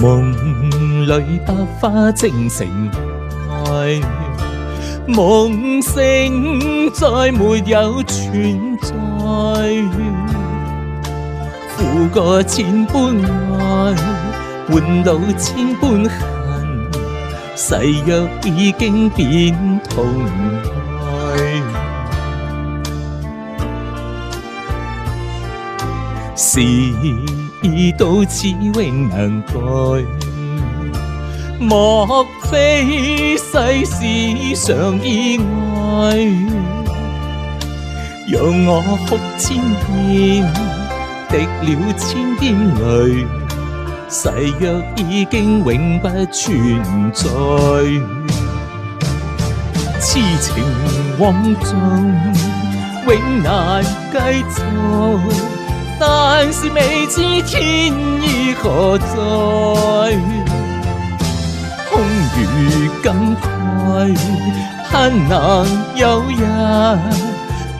夢裏百花正盛開，夢醒再沒有存在，負過千般愛，換到千般恨，誓約已經變痛愛。事已到此永能改，莫非世事常意外？讓我哭千遍，滴了千點淚，誓約已經永不存在。痴情往縱永難繼續，但是未知天意何在，空餘感慨，盼能有日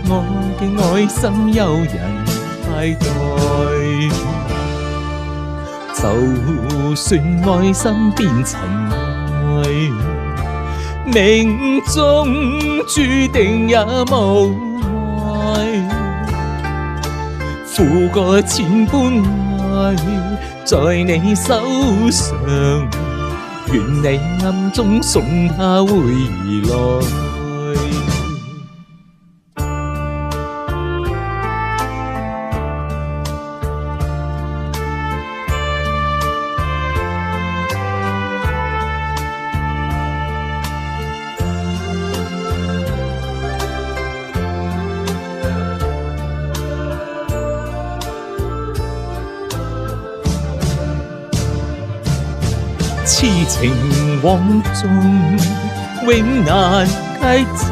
我嘅愛心有人派代。就算愛心變塵埃，命中注定也無奈，負過千般愛，在你手上，願你暗中送他回來。痴情往縱永難繼續，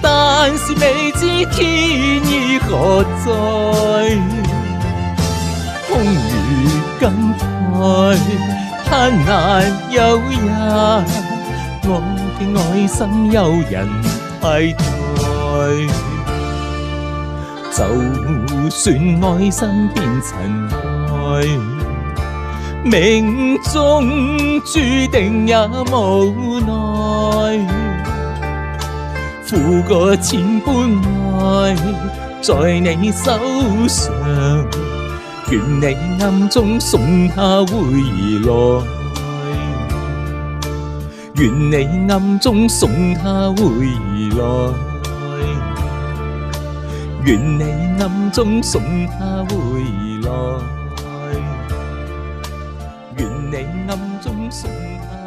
但是未知天意何在，空餘感慨，盼難有日我嘅愛心有人替代。就算愛心變塵埃，命中注定也無奈，負過千般愛，在你手上，願你暗中送他回來，願你暗中送他回來，願你暗中送他回來，願你暗中送他。